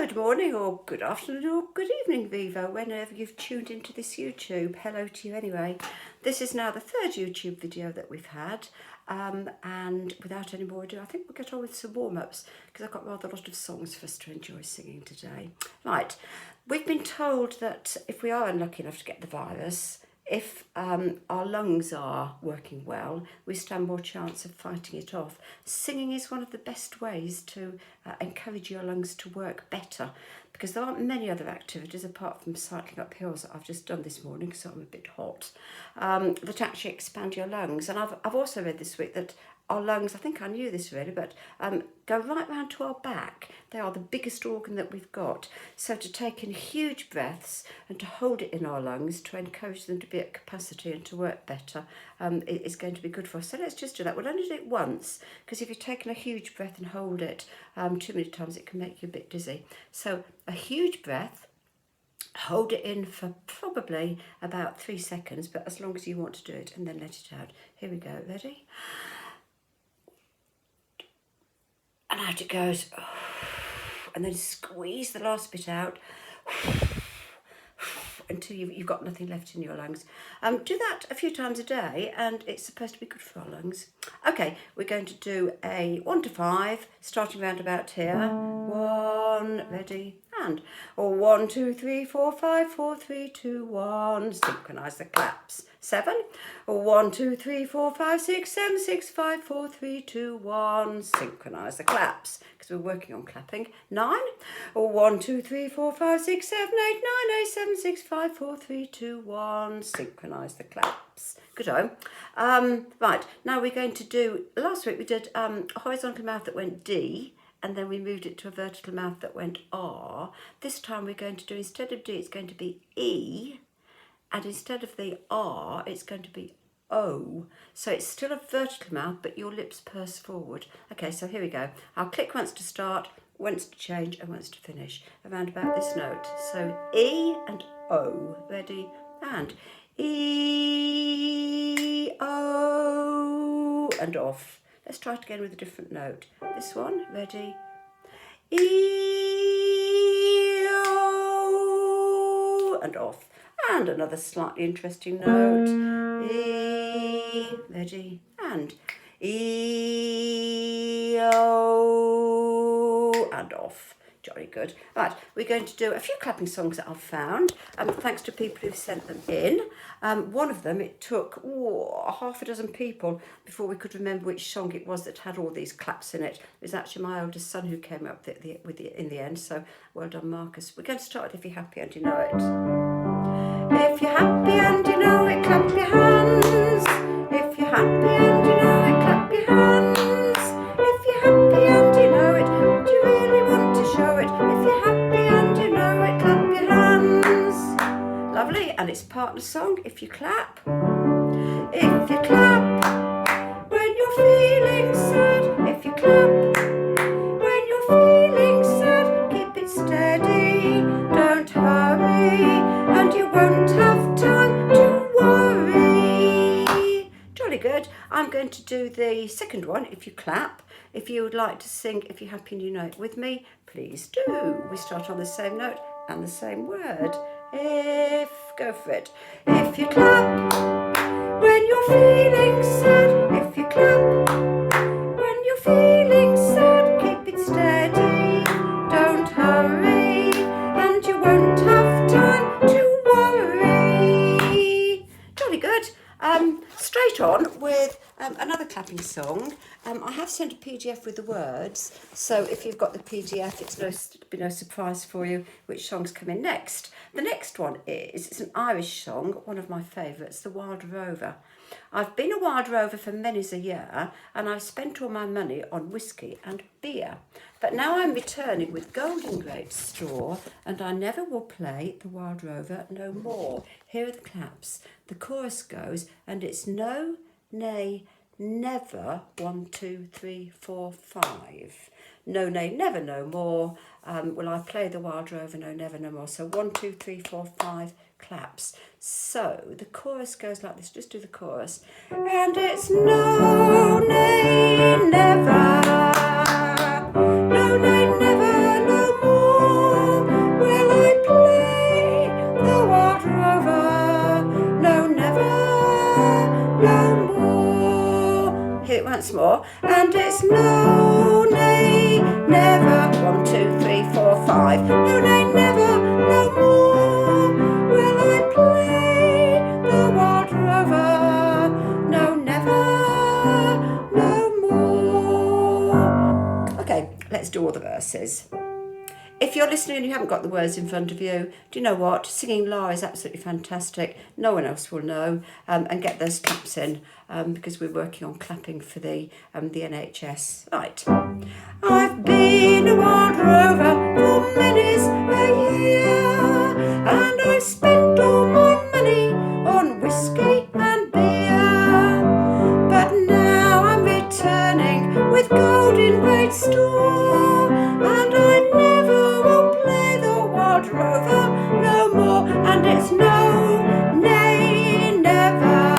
Good morning or good afternoon or good evening, Vivo, whenever you've tuned into this YouTube. Hello to you anyway. This is now the third YouTube video that we've had, and without any more ado, I think we'll get on with some warm-ups because I've got rather a lot of songs for us to enjoy singing today. Right, we've been told that if we are unlucky enough to get the virus, if our lungs are working well, we stand more chance of fighting it off. Singing is one of the best ways to encourage your lungs to work better, because there aren't many other activities apart from cycling up hills that I've just done this morning, so I'm a bit hot, that actually expand your lungs. And I've also read this week that our lungs, I think I knew this really, but go right round to our back. They are the biggest organ that we've got. So to take in huge breaths and to hold it in our lungs to encourage them to be at capacity and to work better is going to be good for us. So let's just do that. We'll only do it once, because if you're taking a huge breath and hold it too many times, it can make you a bit dizzy. So a huge breath, hold it in for probably about 3 seconds, but as long as you want to do it, and then let it out. Here we go. Ready? And out it goes, and then squeeze the last bit out until you've got nothing left in your lungs. Do that a few times a day, and it's supposed to be good for our lungs. Okay, we're going to do a 1 to 5, starting round about here. 1, ready, and. Or 1, 2, 3, 4, 5, 4, 3, 2, 1. Synchronise the claps. 7. Or 1, 2, 3, 4, 5, 6, 7, 6, 5, 4, 3, 2, 1. Synchronise the claps, because we're working on clapping. 9. Or 1, 2, 3, 4, 5, 6, 7, 8, 9, 8, 7, 6, 5, 4, 3, 2, 1. Synchronise the claps. Good-o. Right, now we're going to do, last week we did a horizontal mouth that went D, and then we moved it to a vertical mouth that went R. This time we're going to do, instead of D, it's going to be E, and instead of the R, it's going to be O. So it's still a vertical mouth, but your lips purse forward. Okay, so here we go. I'll click once to start, once to change, and once to finish, around about this note. So E and O. Ready? And E, O, and off. Let's try it again with a different note. This one, ready? E, O, and off. And another slightly interesting note. E, ready? And E, O, and off. Jolly good. Right, we're going to do a few clapping songs that I've found, thanks to people who've sent them in. One of them, it took half a dozen people before we could remember which song it was that had all these claps in it. It was actually my oldest son who came up with it in the end, so well done, Marcus. We're going to start with If You're Happy and You Know It. If you're happy and you know it, clap your hands. If you're happy and you know it, clap your hands. If you're happy and you know it, do you really want to show it? If you're happy and you know it, clap your hands. Lovely, and it's partner song. If you clap. If you clap when you're feeling sad. If you clap when you're feeling sad, keep it steady, don't hurry, and you won't have time to worry. Jolly good. I'm going to do the second one, If You Clap. If you would like to sing If You're Happy and You Know It with me, please do. We start on the same note and the same word. If, go for it. If you clap when you're feeling sad. If you clap when you're feeling sad, keep it steady, don't hurry, and you won't have time to worry. Jolly good. Straight on with another clapping song. I have sent a PDF with the words, so if you've got the PDF, it'll be no surprise for you which songs come in next. The next one it's an Irish song, one of my favourites, The Wild Rover. I've been a wild rover for many's a year, and I've spent all my money on whiskey and beer. But now I'm returning with golden great straw, and I never will play the wild rover no more. Here are the claps. The chorus goes, and it's no, nay, never, 1, 2, 3, 4, 5. No, nay, never, no more. Will I play the wild rover? No, never, no more. So 1, 2, 3, 4, 5 claps. So the chorus goes like this. Just do the chorus. And it's no, nay, never. No, nay, never, no more. once more. And it's no, nay, never. 1, 2, 3, 4, 5. No, nay, never, no more will I play the wild rover. No, never, no more. Okay, let's do all the verses. If you're listening and you haven't got the words in front of you, do you know what? Singing La is absolutely fantastic. No one else will know. And get those claps in because we're working on clapping for the NHS. Right. I've been a wild rover for many's a year, and I've spent all my money on whiskey and beer. But now I'm returning with gold in great store, and I never will play the wild rover no more. And it's no, nay, never.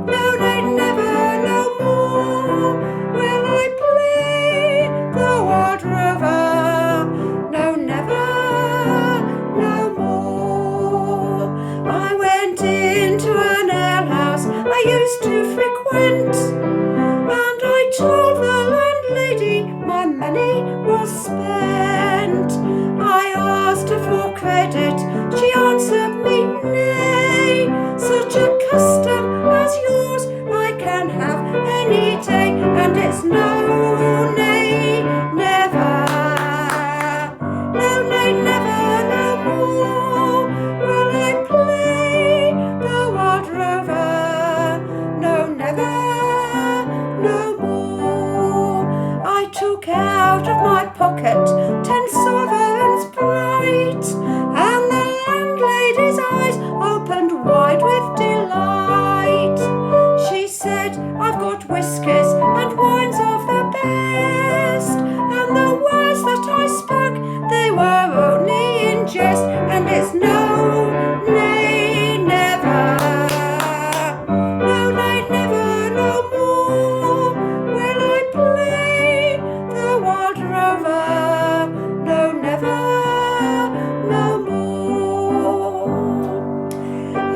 No, nay, never, no more will I play the wild rover. No, never, no more. I went into an alehouse I used to frequent, and I told the landlady my money was spent. I asked her for credit, she answered me nay. Such a custom as yours I can have any day. And it's no, nay, never. No, nay, never, no more will I play the wild rover. No, never, no more. I took out of my pocket 10 sovereigns bright, and the landlady's eyes opened wide with delight. She said, I've got whiskies and wines of the best, and the words that I spoke, they were only in jest. And it's no, nay, never. No, nay, never, no more will I play the wild rover. No, never, no more.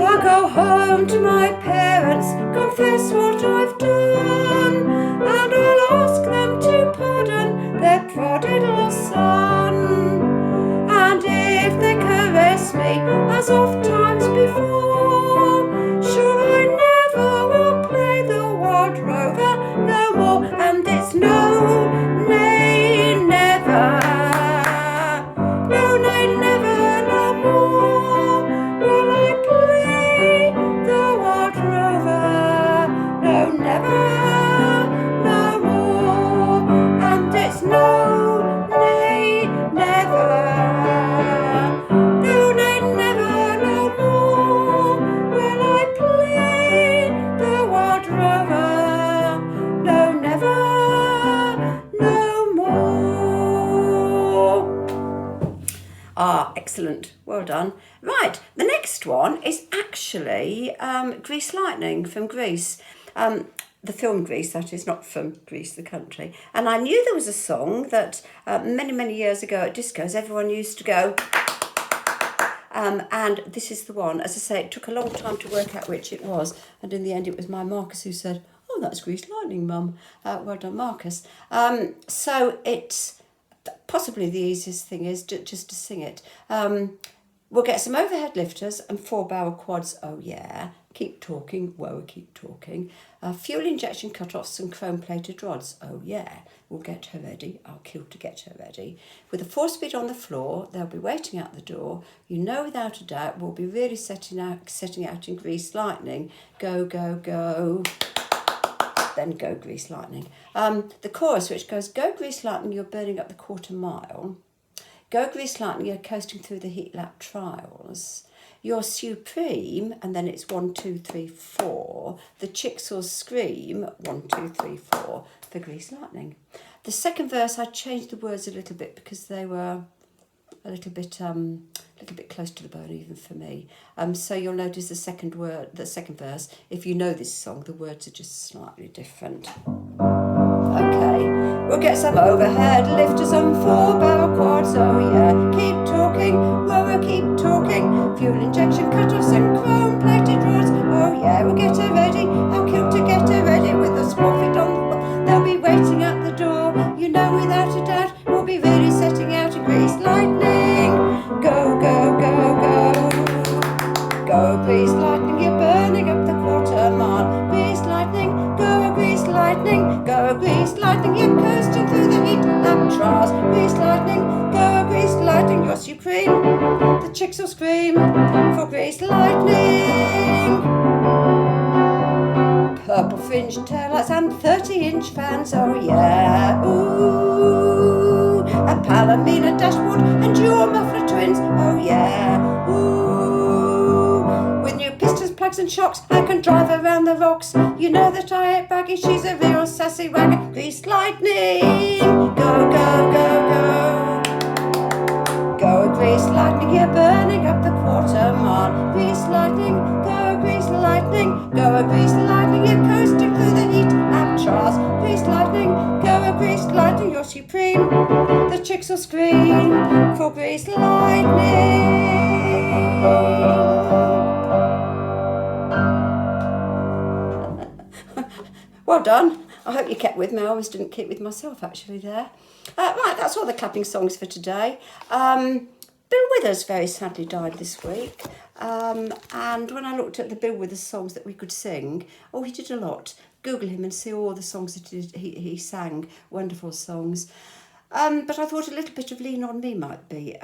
I'll go home to my parents, confess what I've done, and I'll ask them to pardon their prodigal son. And if they caress me as oft times before, sure I never will play the wild rover no more. And it's no, nay, never. No, nay, never, no more will I play the wild rover. No, never, no more. And it's no, nay, never. No, nay, never, no more will I play the wild rover. No, never, no more. Ah, excellent. Well done. Right, the next one is actually Grease Lightning from Grease. The film Grease, that is, not from Greece, the country. And I knew there was a song that many, many years ago at discos, everyone used to go. And this is the one. As I say, it took a long time to work out which it was. And in the end, it was my Marcus who said, oh, that's Grease Lightning, Mum. Well done, Marcus. So it's possibly the easiest thing is just to sing it. We'll get some overhead lifters and 4-barrel quads, oh yeah. Keep talking, whoa, keep talking. Fuel injection cut-offs and chrome-plated rods, oh yeah. We'll get her ready, I'll kill to get her ready. With a 4-speed on the floor, they'll be waiting out the door. You know without a doubt we'll be really setting out in Grease Lightning. Go, go, go. Then go Grease Lightning. The chorus, which goes, go Grease Lightning, you're burning up the quarter mile. Go Grease Lightning, you're coasting through the heat lap trials. You're supreme, and then it's 1, 2, 3, 4. The chicks will scream, 1, 2, 3, 4, for Grease Lightning. The second verse, I changed the words a little bit because they were a little bit close to the bone even for me. So you'll notice the second verse. If you know this song, the words are just slightly different. Okay, we'll get some overhead lifters and 4-barrel quads, oh yeah. Keep talking, we'll keep talking. Fuel injection cut-offs and chrome-plated rods, oh yeah. We'll get her ready, I'll kill to get her ready with the squad. chicks will scream for greased lightning. Purple fringed taillights and 30-inch fans, oh yeah. Ooh, a Palomino dashboard and dual muffler twins, oh yeah. Ooh, with new pistons, plugs and shocks, I can drive around the rocks. You know that I ain't braggy, she's a real sassy wagon. Greased lightning, go, go, go, go. Go, greased lightning, you're burning up the quarter mile. Greased lightning, go, greased lightning, go, greased lightning, you're coasting through the heat at Charles. Greased lightning, go, greased lightning, you're supreme. The chicks will scream for greased lightning. Well done. I hope you kept with me. I always didn't keep with myself actually there. Right, that's all the clapping songs for today. Bill Withers very sadly died this week. And when I looked at the Bill Withers songs that we could sing, oh, he did a lot. Google him and see all the songs that he sang. Wonderful songs. But I thought a little bit of Lean On Me might be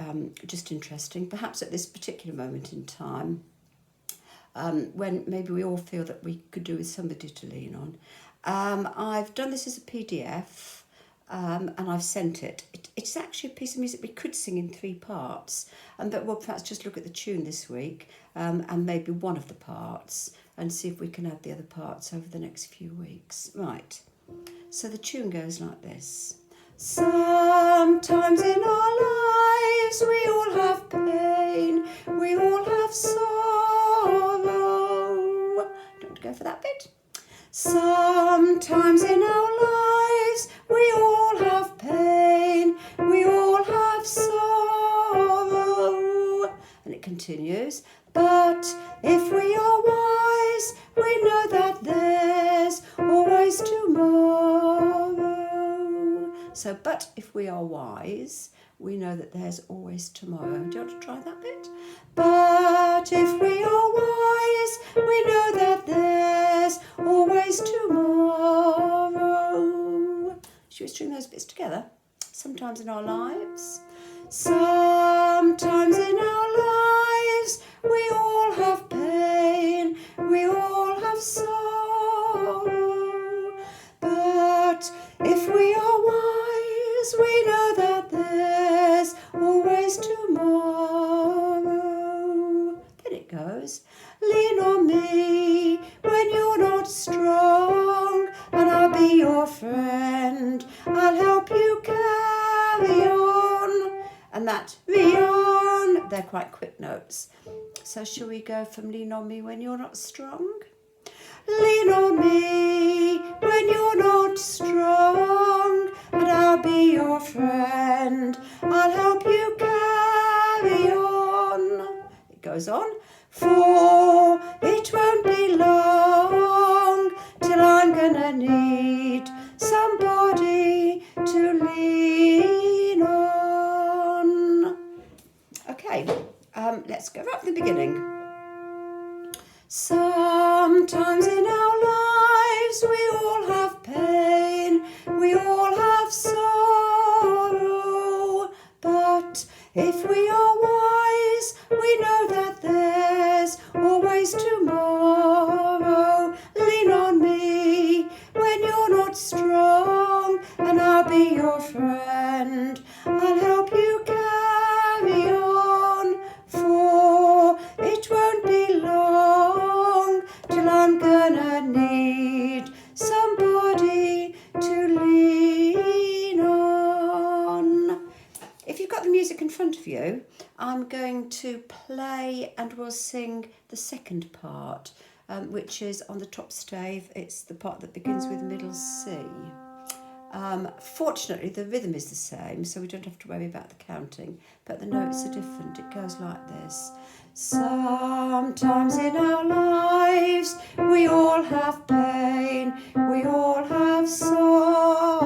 just interesting, perhaps at this particular moment in time, when maybe we all feel that we could do with somebody to lean on. I've done this as a PDF. And I've sent it. It's actually a piece of music we could sing in 3 parts, but we'll perhaps just look at the tune this week and maybe one of the parts and see if we can add the other parts over the next few weeks. Right, so the tune goes like this. Sometimes in our lives we all have pain, we all have sorrow. Don't go for that bit. Sometimes in our lives we all have pain, we all have sorrow. And it continues. But if we are wise, we know that there's always tomorrow. So, but if we are wise, we know that there's always tomorrow. Do you want to try that bit? But if we are wise, we know that there's always tomorrow. Should we string those bits together? Sometimes in our lives. Sometimes in our lives we all have pain, we all have sorrow. But if we are wise, we know that there's always tomorrow. Then it goes. Lean on me when you're not strong, and I'll be your friend. I'll help you carry on. And that on, they're quite quick notes. So shall we go from lean on me when you're not strong? Lean on me when you're not strong, and I'll be your friend. I'll help you carry on. It goes on. For it won't be long till I'm gonna need somebody to lean on. Okay, let's go right from the beginning. Sometimes in our lives we all have pain, we all have sorrow. But if we are wise, we know that there's always tomorrow. Lean on me when you're not strong, and I'll be your friend. I'll help you carry on, for it won't be long till I'm gonna need somebody to lean on. If you've got the music in front of you, I'm going to play and we'll sing the second part, which is on the top stave. It's the part that begins with middle C. Fortunately, the rhythm is the same, so we don't have to worry about the counting, but the notes are different. It goes like this. Sometimes in our lives we all have pain, we all have sorrow.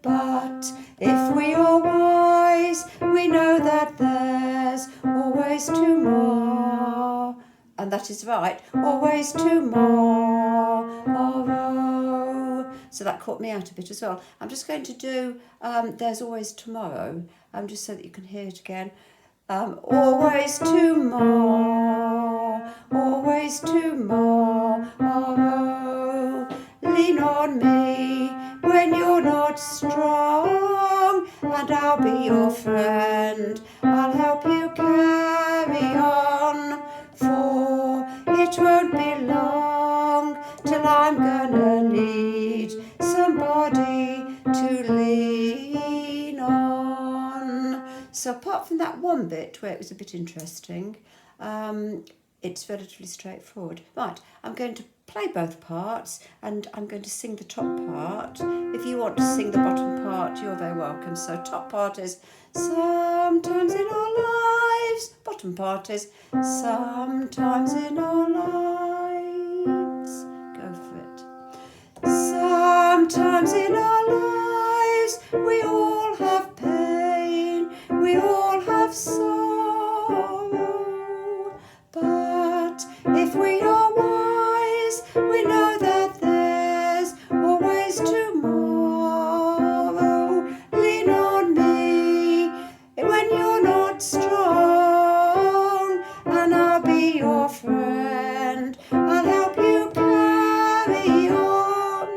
But if we are wise, we know that there's always tomorrow. And that is right, always tomorrow. So that caught me out a bit as well. I'm just going to do There's Always Tomorrow, just so that you can hear it again. Always tomorrow, always tomorrow. Lean on me when you're not strong, and I'll be your friend. I'll help you carry on, for it won't be long till I'm gonna need somebody to lean on. So apart from that one bit where it was a bit interesting, it's relatively straightforward. Right, I'm going to play both parts and I'm going to sing the top part. If you want to sing the bottom part, you're very welcome. So top part is sometimes in our lives, bottom part is sometimes in our lives. Go for it. Sometimes in our lives we all have pain, we all have sorrow, but if we are wise, we know that there's always tomorrow. Lean on me when you're not strong, and I'll be your friend. I'll help you carry on,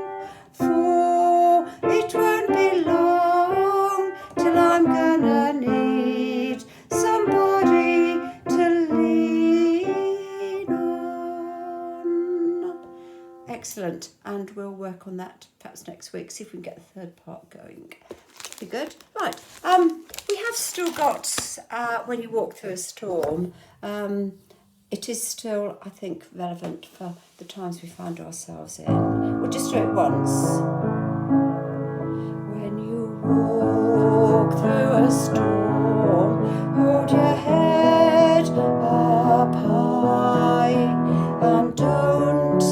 for it won't be long till I'm gonna need somebody to lean on. Excellent, and we'll work on that perhaps next week, see if we can get the third part going. Be good. Right, we have still got When You Walk Through a Storm. It is still, I think, relevant for the times we find ourselves in. We'll just do it once. When you walk through a storm, hold your head up high, and don't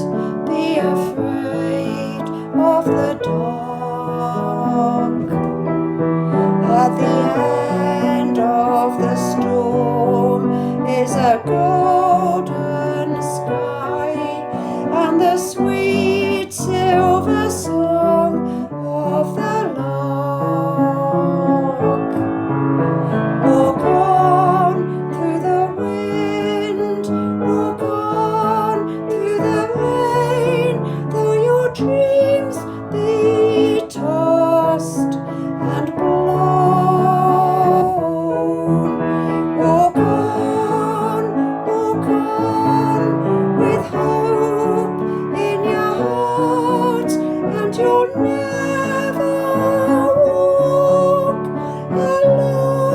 be afraid of the dark. At the end of the storm is a golden sky and the sweet silver song of the lark. Walk on through the wind, walk on through the rain, though your dreams be tossed and blown. Walk on with hope in your heart, and you'll never walk alone.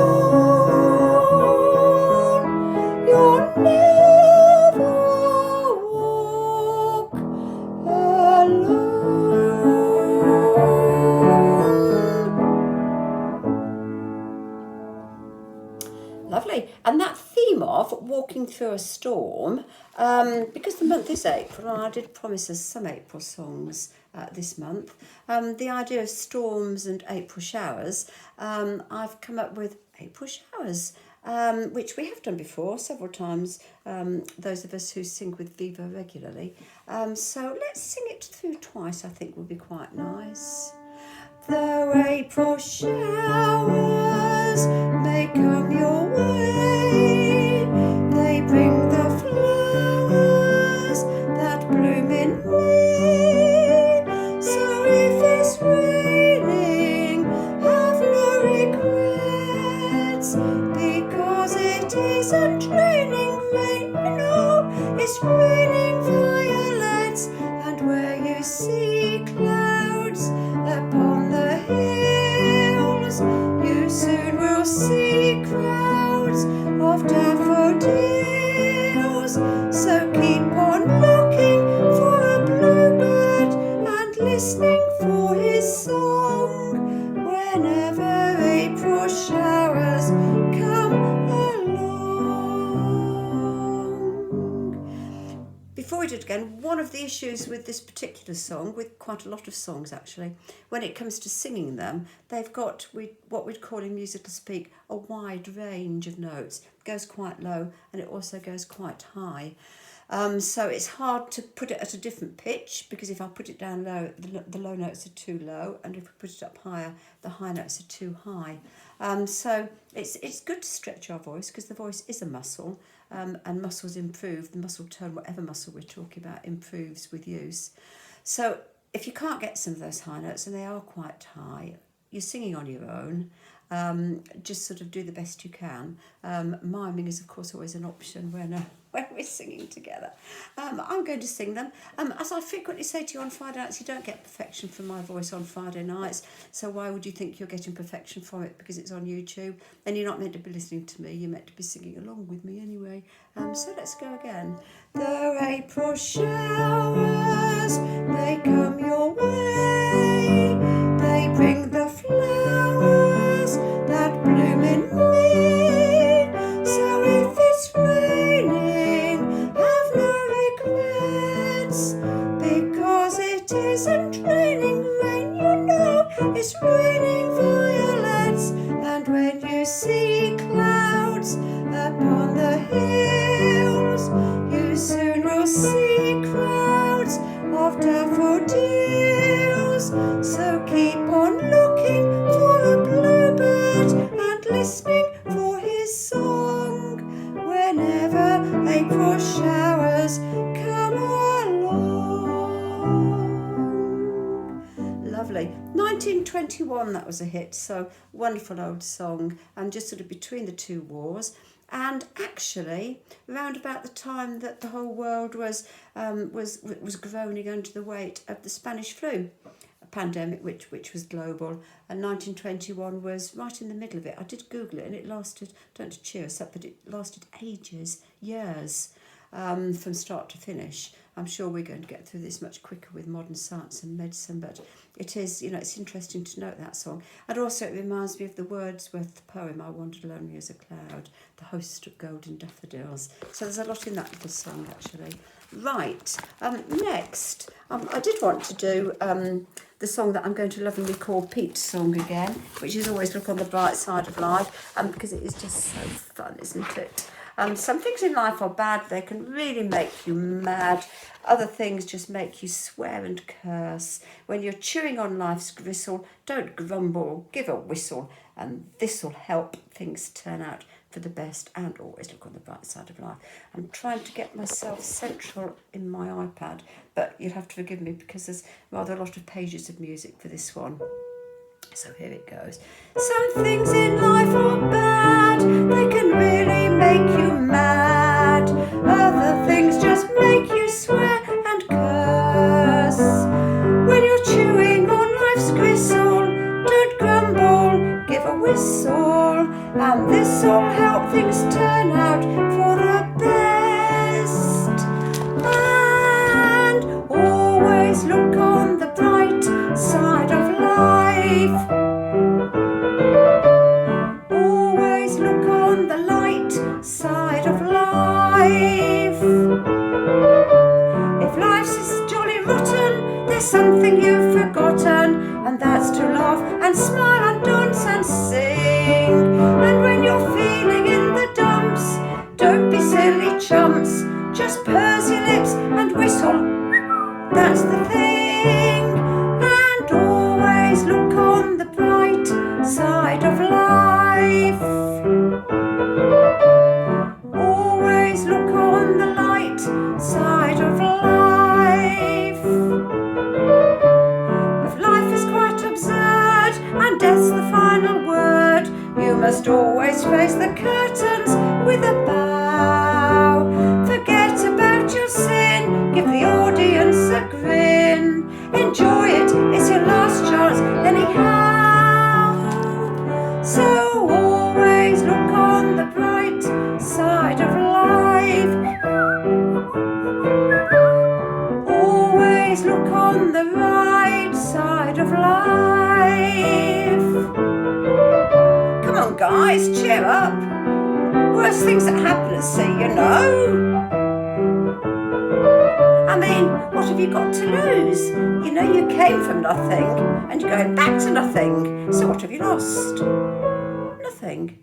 You'll never walk alone. Lovely. And that theme of walking through a storm, because the month is April, and I did promise us some April songs this month, the idea of storms and April showers, I've come up with April showers, which we have done before several times, those of us who sing with Vivo regularly. So let's sing it through twice, I think would be quite nice. Though April showers may come your way, they bring the flowers that bloom in May. So if it's raining, have no regrets, because it isn't raining rain, no, it's raining violets. And where you see clouds upon the hills, you soon will see crowds of daffodils. So keep on looking for a bluebird and listening for his song whenever April showers come along. Before we do it again, one of the issues with this particular song, with quite a lot of songs actually, when it comes to singing them, they've got what we'd call in musical speak a wide range of notes. It goes quite low and it also goes quite high. So it's hard to put it at a different pitch, because if I put it down low, the low notes are too low, and if we put it up higher, the high notes are too high. So it's good to stretch our voice, because the voice is a muscle, and muscles improve. The muscle tone, whatever muscle we're talking about, improves with use. So if you can't get some of those high notes, and they are quite high, you're singing on your own, just sort of do the best you can. Miming is, of course, always an option when we're singing together. I'm going to sing them. As I frequently say to you on Friday nights, you don't get perfection from my voice on Friday nights, so why would you think you're getting perfection from it because it's on YouTube? And you're not meant to be listening to me, you're meant to be singing along with me anyway. So let's go again. The April showers, they come your way, they bring the flowers that bloom in me. So if it's raining, have no regrets, because it isn't raining rain, you know, it's raining violets. And when you see clouds upon the hills, you soon will see crowds of daffodils. So keep on looking for a bluebird and listening for his song whenever April showers come along. Lovely. 1921, that was a hit, so wonderful old song, and just sort of between the two wars. And actually, around about the time that the whole world was groaning under the weight of the Spanish flu, a pandemic which was global, and 1921 was right in the middle of it. I did Google it, and it lasted, don't to cheer us up, but it lasted ages, years, from start to finish. I'm sure we're going to get through this much quicker with modern science and medicine, but it is, it's interesting to note that song. And also it reminds me of the Wordsworth poem, I Wandered Lonely as a Cloud, the host of golden daffodils. So there's a lot in that little song, actually. Right, next, I did want to do the song that I'm going to lovingly call Pete's Song again, which is always Look on the Bright Side of Life, because it is just so fun, isn't it? Some things in life are bad, they can really make you mad. Other things just make you swear and curse. When you're chewing on life's gristle, don't grumble, give a whistle, and this'll help things turn out for the best, and always look on the bright side of life. I'm trying to get myself central in my iPad, but you'll have to forgive me because there's rather a lot of pages of music for this one. So here it goes. Some things in life are bad, they can really make you mad. Other things just make you swear and curse. When you're chewing on life's gristle, don't grumble, give a whistle, and this'll help things turn out for the best. And always look on the bright side of life. Always look on the light side of life. If life's jolly rotten, there's something you've forgotten, and that's to laugh and smile and dance and sing. And when you're feeling in the dumps, don't be silly chumps, just purse your lips and whistle, that's the thing. And always look on the bright side of life. Always look on the light side of life. If life is quite absurd and death's the final word, you must always face the curtains with a bow. Forget about your sin, give the audience a grin. Enjoy it, it's your last chance anyhow. So always look on the bright side of life. Always look on the right side of life. Come on guys, cheer up. Worst things that happen at sea, you know. I mean, what have you got to lose? You know, you came from nothing and you're going back to nothing. So what have you lost? Nothing.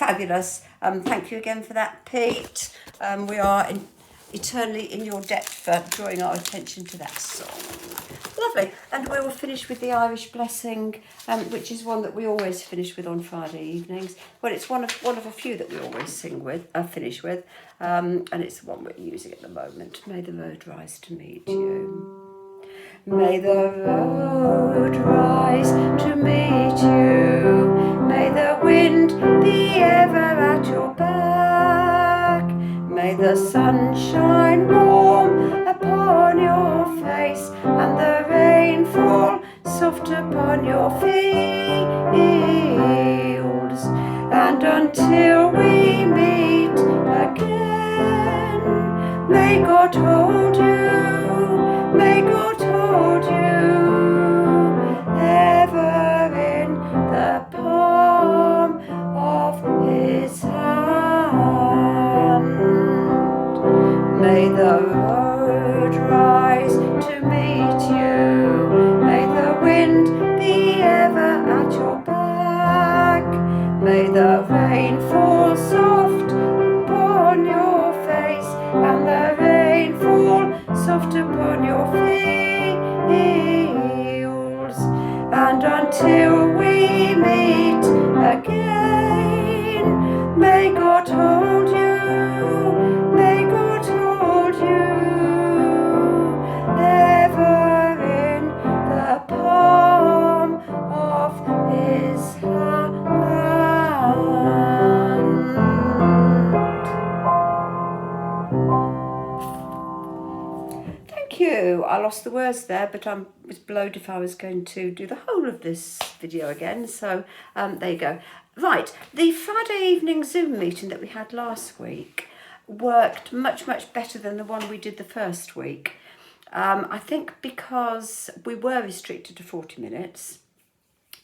fabulous. Thank you again for that, Pete. We are eternally in your debt for drawing our attention to that song. Lovely. And we will finish with the Irish Blessing, which is one that we always finish with on Friday evenings. Well, it's one of a few that we always finish with, and it's the one we're using at the moment. May the road rise to meet you. May the road rise to meet you. May the wind be ever at your back. May the sun shine warm upon your face, and the rain fall soft upon your fields. And until we meet again, may God hold you, may God hold you ever in the palm of his hand. May the road rise to meet you. May the wind be ever at your back. May the rain fall soft upon your face, and the rain fall soft upon your fields. And until we meet again, may God hold you, may God hold you ever in the palm of his hand. Thank you. I lost the words there, but I was blowed if I was going to do the whole of this video again. So there you go. Right, the Friday evening Zoom meeting that we had last week worked much better than the one we did the first week. I think because we were restricted to 40 minutes.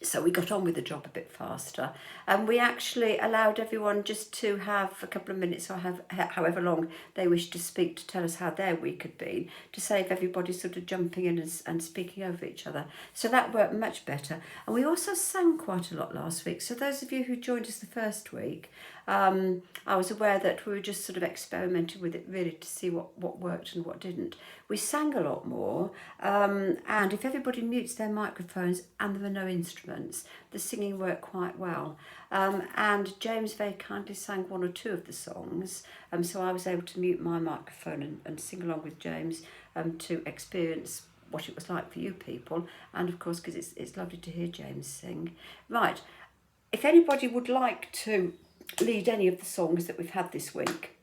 So we got on with the job a bit faster, and we actually allowed everyone just to have a couple of minutes, or have however long they wished to speak, to tell us how their week had been, to save everybody sort of jumping in and speaking over each other. So that worked much better. And we also sang quite a lot last week. So those of you who joined us the first week, I was aware that we were just sort of experimenting with it really to see what worked and what didn't. We sang a lot more, and if everybody mutes their microphones and there were no instruments, the singing worked quite well. And James very kindly sang one or two of the songs, so I was able to mute my microphone and sing along with James to experience what it was like for you people, and of course because it's lovely to hear James sing. Right, if anybody would like to lead any of the songs that we've had this week,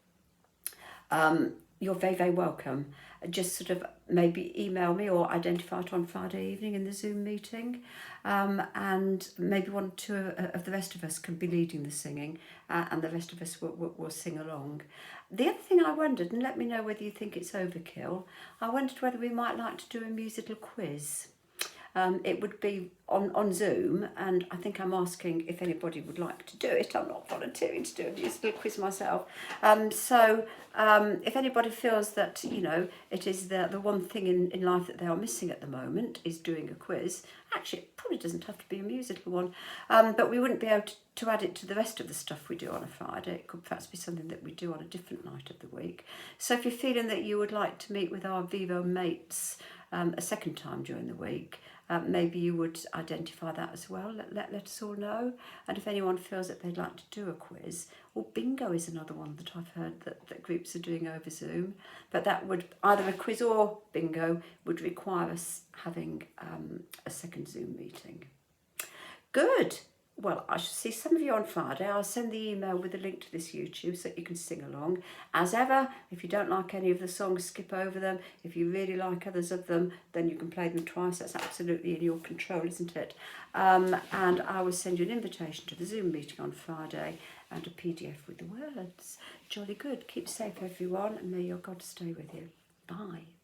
you're very welcome. Just sort of maybe email me or identify it on Friday evening in the Zoom meeting, and maybe one or two of the rest of us can be leading the singing, and the rest of us will sing along. The other thing I wondered, and let me know whether you think it's overkill, I wondered whether we might like to do a musical quiz. It would be on Zoom, and I think I'm asking if anybody would like to do it. I'm not volunteering to do a musical quiz myself. So if anybody feels that, you know, it is the one thing in life that they are missing at the moment is doing a quiz. Actually, it probably doesn't have to be a musical one, but we wouldn't be able to add it to the rest of the stuff we do on a Friday. It could perhaps be something that we do on a different night of the week. So if you're feeling that you would like to meet with our Vivo mates a second time during the week, maybe you would identify that as well. Let us all know. And if anyone feels that they'd like to do a quiz, or bingo is another one that I've heard that groups are doing over Zoom. But that would, either a quiz or bingo, would require us having a second Zoom meeting. Good. Well, I shall see some of you on Friday. I'll send the email with a link to this YouTube so that you can sing along. As ever, if you don't like any of the songs, skip over them. If you really like others of them, then you can play them twice. That's absolutely in your control, isn't it? And I will send you an invitation to the Zoom meeting on Friday and a PDF with the words. Jolly good. Keep safe, everyone, and may your God stay with you. Bye.